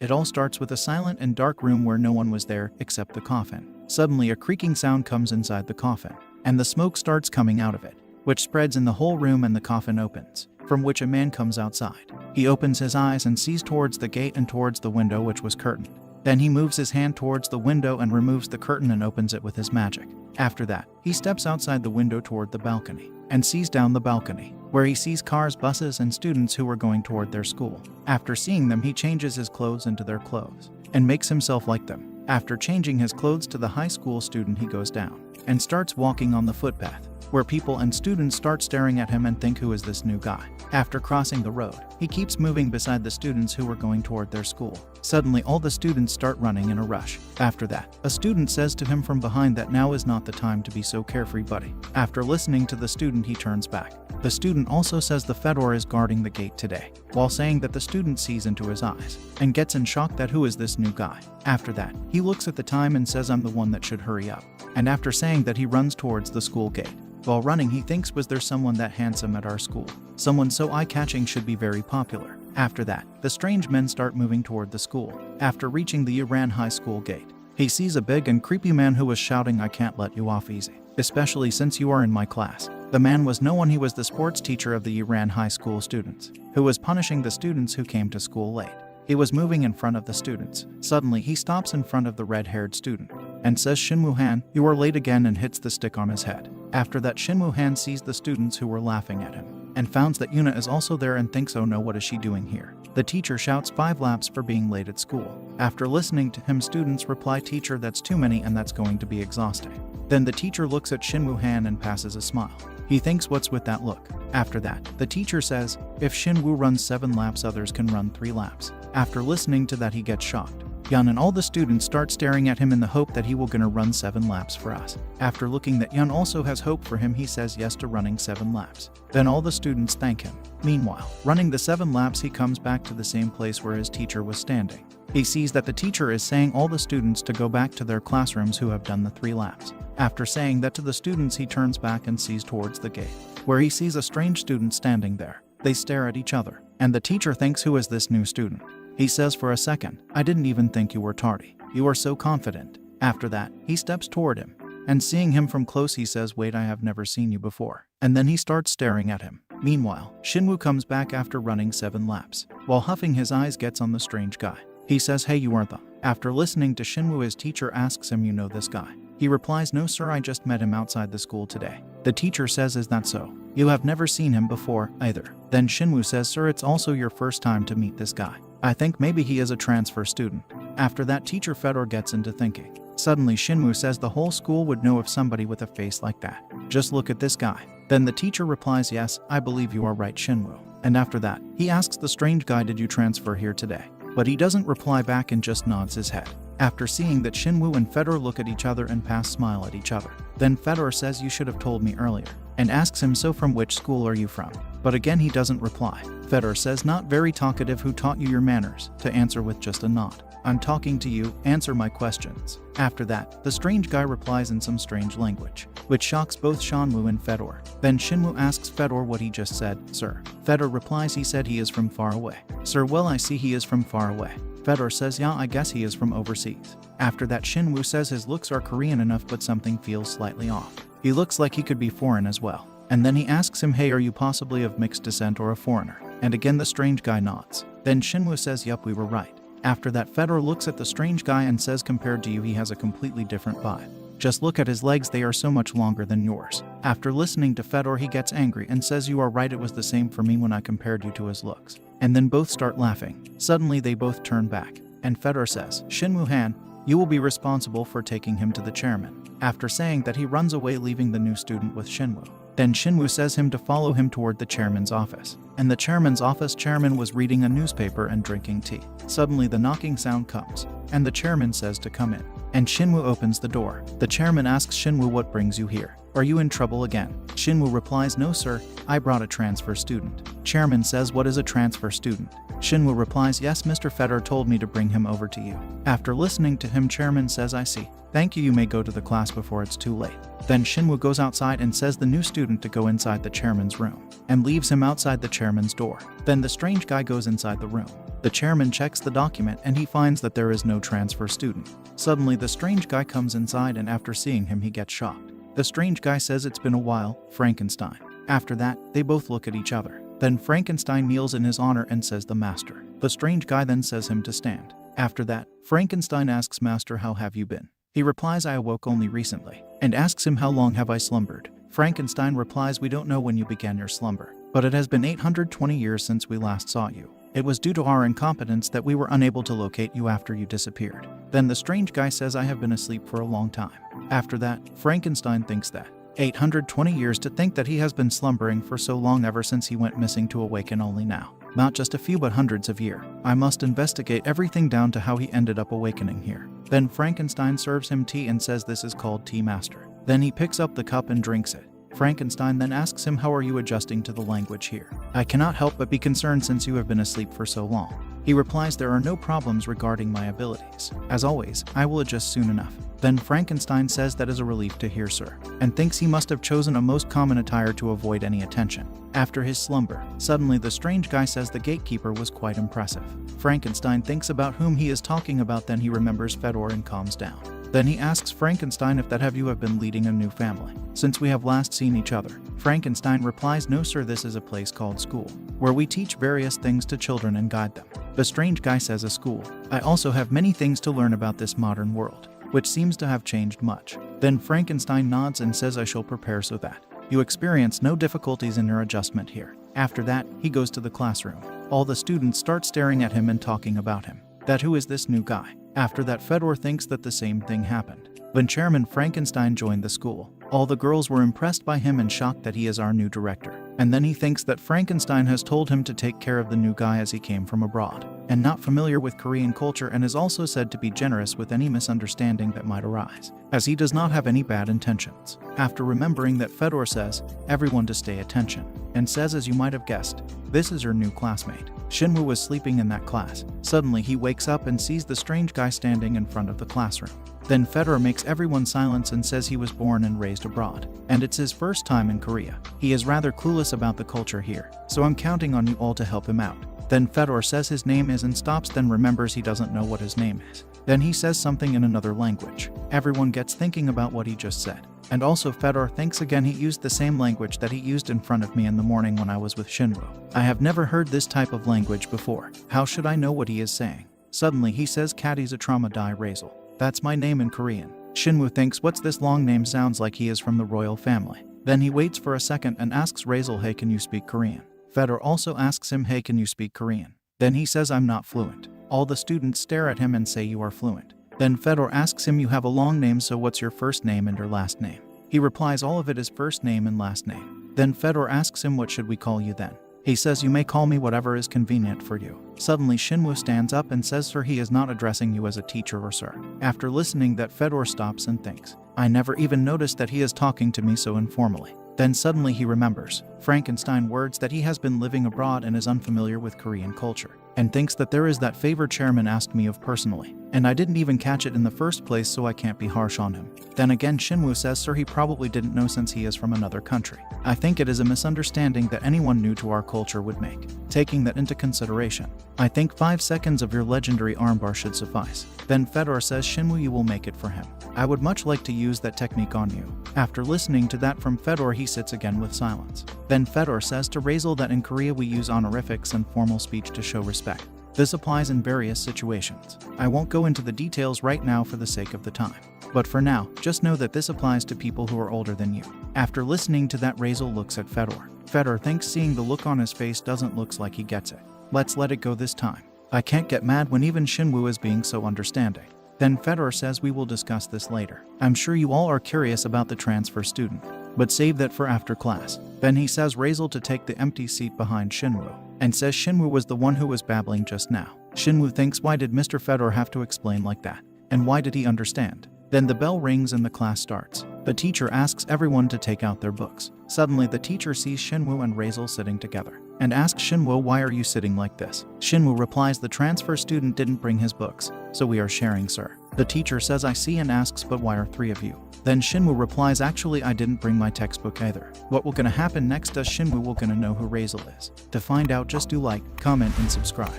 It all starts with a silent and dark room where no one was there except the coffin. Suddenly a creaking sound comes inside the coffin, and the smoke starts coming out of it, which spreads in the whole room, and the coffin opens, from which a man comes outside. He opens his eyes and sees towards the gate and towards the window, which was curtained. Then he moves his hand towards the window and removes the curtain and opens it with his magic. After that, he steps outside the window toward the balcony and sees down the balcony, where he sees cars, buses, and students who are going toward their school. After seeing them, he changes his clothes into their clothes and makes himself like them. After changing his clothes to the high school student, he goes down and starts walking on the footpath, where people and students start staring at him and think, who is this new guy? After crossing the road, he keeps moving beside the students who were going toward their school. Suddenly all the students start running in a rush. After that, a student says to him from behind that now is not the time to be so carefree, buddy. After listening to the student, he turns back. The student also says the Fedor is guarding the gate today, while saying that the student sees into his eyes and gets in shock that who is this new guy. After that, he looks at the time and says, I'm the one that should hurry up. And after saying that, he runs towards the school gate. While running, he thinks, was there someone that handsome at our school? Someone so eye-catching should be very popular. After that, the strange men start moving toward the school. After reaching the Iran high school gate, he sees a big and creepy man who was shouting, I can't let you off easy, especially since you are in my class. The man was no one, he was the sports teacher of the Iran high school students, who was punishing the students who came to school late. He was moving in front of the students. Suddenly he stops in front of the red-haired student and says, Shinwoo-han, you are late again, and hits the stick on his head. After that, Shinwoo-han sees the students who were laughing at him and finds that Yuna is also there and thinks, oh no, what is she doing here? The teacher shouts 5 laps for being late at school. After listening to him, students reply, teacher, that's too many and that's going to be exhausting. Then the teacher looks at Shinwoo-han and passes a smile. He thinks, what's with that look? After that, the teacher says, if Shinwoo runs 7 laps, others can run 3 laps. After listening to that, he gets shocked. Yun and all the students start staring at him in the hope that he will gonna run 7 laps for us. After looking that Yun also has hope for him, he says yes to running 7 laps. Then all the students thank him. Meanwhile, running the 7 laps, he comes back to the same place where his teacher was standing. He sees that the teacher is saying all the students to go back to their classrooms who have done the 3 laps. After saying that to the students, he turns back and sees towards the gate, where he sees a strange student standing there. They stare at each other, and the teacher thinks, who is this new student? He says, for a second, I didn't even think you were tardy. You are so confident. After that, he steps toward him, and seeing him from close, he says, wait, I have never seen you before. And then he starts staring at him. Meanwhile, Shinwoo comes back after running 7 laps. While huffing, his eyes gets on the strange guy. He says, hey, you aren't them. After listening to Shinwoo, his teacher asks him, you know this guy? He replies, no sir, I just met him outside the school today. The teacher says, is that so? You have never seen him before, either. Then Shinwoo says, sir, it's also your first time to meet this guy. I think maybe he is a transfer student. After that, teacher Fedor gets into thinking. Suddenly Shinwoo says the whole school would know of somebody with a face like that. Just look at this guy. Then the teacher replies, yes, I believe you are right, Shinwoo. And after that, he asks the strange guy, did you transfer here today? But he doesn't reply back and just nods his head. After seeing that, Shinwoo and Fedor look at each other and pass smile at each other. Then Fedor says, you should have told me earlier, and asks him, so from which school are you from? But again he doesn't reply. Fedor says, not very talkative, who taught you your manners? To answer with just a nod. I'm talking to you, answer my questions. After that, the strange guy replies in some strange language, which shocks both Shinwoo and Fedor. Then Shinwoo asks Fedor what he just said. Sir. Fedor replies, he said he is from far away. Sir, well, I see he is from far away. Fedor says, yeah, I guess he is from overseas. After that, Shinwoo says his looks are Korean enough, but something feels slightly off. He looks like he could be foreign as well. And then he asks him, hey, are you possibly of mixed descent or a foreigner? And again the strange guy nods. Then Shinwoo says, yup, we were right. After that, Fedor looks at the strange guy and says, compared to you, he has a completely different vibe. Just look at his legs, they are so much longer than yours. After listening to Fedor, he gets angry and says, you are right, it was the same for me when I compared you to his looks. And then both start laughing. Suddenly they both turn back, and Fedor says, Shinwoo-han, you will be responsible for taking him to the chairman. After saying that, he runs away, leaving the new student with Shinwoo. Then Shinwoo says him to follow him toward the chairman's office. And the chairman's office, chairman was reading a newspaper and drinking tea. Suddenly the knocking sound comes, and the chairman says to come in. And Shinwoo opens the door. The chairman asks Shinwoo, what brings you here? Are you in trouble again? Shinwoo replies, no sir, I brought a transfer student. Chairman says, what is a transfer student? Shinwoo replies, yes, Mr. Fedor told me to bring him over to you. After listening to him, chairman says, I see. Thank you, you may go to the class before it's too late. Then Shinwoo goes outside and says the new student to go inside the chairman's room, and leaves him outside the chairman's door. Then the strange guy goes inside the room, The chairman checks the document and he finds that there is no transfer student. Suddenly the strange guy comes inside and after seeing him he gets shocked. The strange guy says it's been a while, Frankenstein. After that, they both look at each other. Then Frankenstein kneels in his honor and says the master. The strange guy then says him to stand. After that, Frankenstein asks master, how have you been? He replies, I awoke only recently, and asks him, how long have I slumbered? Frankenstein replies, we don't know when you began your slumber, but it has been 820 years since we last saw you. It was due to our incompetence that we were unable to locate you after you disappeared. Then the strange guy says, I have been asleep for a long time. After that, Frankenstein thinks that 820 years, to think that he has been slumbering for so long ever since he went missing to awaken only now. Not just a few but hundreds of years. I must investigate everything down to how he ended up awakening here. Then Frankenstein serves him tea and says this is called tea, master. Then he picks up the cup and drinks it. Frankenstein then asks him, how are you adjusting to the language here? I cannot help but be concerned since you have been asleep for so long. He replies, there are no problems regarding my abilities. As always, I will adjust soon enough. Then Frankenstein says that is a relief to hear, sir, and thinks he must have chosen a most common attire to avoid any attention. After his slumber, suddenly the strange guy says the gatekeeper was quite impressive. Frankenstein thinks about whom he is talking about, then he remembers Fedor and calms down. Then he asks Frankenstein if that you have been leading a new family since we have last seen each other. Frankenstein replies, no sir, this is a place called school, where we teach various things to children and guide them. The strange guy says, a school. I also have many things to learn about this modern world, which seems to have changed much. Then Frankenstein nods and says, I shall prepare so that you experience no difficulties in your adjustment here. After that, he goes to the classroom. All the students start staring at him and talking about him. That who is this new guy? After that, Fedor thinks that the same thing happened. When Chairman Frankenstein joined the school, all the girls were impressed by him and shocked that he is our new director. And then he thinks that Frankenstein has told him to take care of the new guy as he came from abroad and not familiar with Korean culture, and is also said to be generous with any misunderstanding that might arise, as he does not have any bad intentions. After remembering that, Fedor says everyone to stay attention and says, as you might have guessed, this is your new classmate. Shinwoo was sleeping in that class. Suddenly he wakes up and sees the strange guy standing in front of the classroom. Then Fedor makes everyone silence and says he was born and raised abroad, and it's his first time in Korea. He is rather clueless about the culture here, so I'm counting on you all to help him out. Then Fedor says his name is and stops, then remembers he doesn't know what his name is. Then he says something in another language. Everyone gets thinking about what he just said. And also Fedor thinks again he used the same language that he used in front of me in the morning when I was with Shinwoo. I have never heard this type of language before. How should I know what he is saying? Suddenly he says Kati's a trauma die Razel. That's my name in Korean. Shinwoo thinks what's this long name, sounds like he is from the royal family. Then he waits for a second and asks Razel, hey, can you speak Korean? Fedor also asks him, hey, can you speak Korean? Then he says, I'm not fluent. All the students stare at him and say, you are fluent. Then Fedor asks him, you have a long name, so what's your first name and your last name? He replies, all of it is first name and last name. Then Fedor asks him, what should we call you then? He says, you may call me whatever is convenient for you. Suddenly Shinwoo stands up and says, sir, he is not addressing you as a teacher or sir. After listening that, Fedor stops and thinks, I never even noticed that he is talking to me so informally. Then suddenly he remembers Frankenstein words that he has been living abroad and is unfamiliar with Korean culture, and thinks that there is that favor chairman asked me of personally, and I didn't even catch it in the first place, so I can't be harsh on him. Then again Shinwoo says, sir, he probably didn't know since he is from another country. I think it is a misunderstanding that anyone new to our culture would make. Taking that into consideration, I think 5 seconds of your legendary armbar should suffice. Then Fedor says, Shinwoo, you will make it for him. I would much like to use that technique on you. After listening to that from Fedor, he sits again with silence. Then Fedor says to Razel that in Korea we use honorifics and formal speech to show respect. This applies in various situations. I won't go into the details right now for the sake of the time. But for now, just know that this applies to people who are older than you. After listening to that, Razel looks at Fedor. Fedor thinks seeing the look on his face doesn't look like he gets it. Let's let it go this time. I can't get mad when even Shinwoo is being so understanding. Then Fedor says we will discuss this later. I'm sure you all are curious about the transfer student, but save that for after class. Then he says Razel to take the empty seat behind Shinwoo, and says Shinwoo was the one who was babbling just now. Shinwoo thinks, why did Mr. Fedor have to explain like that? And why did he understand? Then the bell rings and the class starts. The teacher asks everyone to take out their books. Suddenly the teacher sees Shinwoo and Razel sitting together, and asks Shinwoo, why are you sitting like this? Shinwoo replies, the transfer student didn't bring his books, so we are sharing, sir. The teacher says, I see, and asks, but why are 3 of you? Then Shinwoo replies, actually I didn't bring my textbook either. What will gonna happen next is Shinwoo will gonna know who Razel is. To find out, just do like, comment, and subscribe.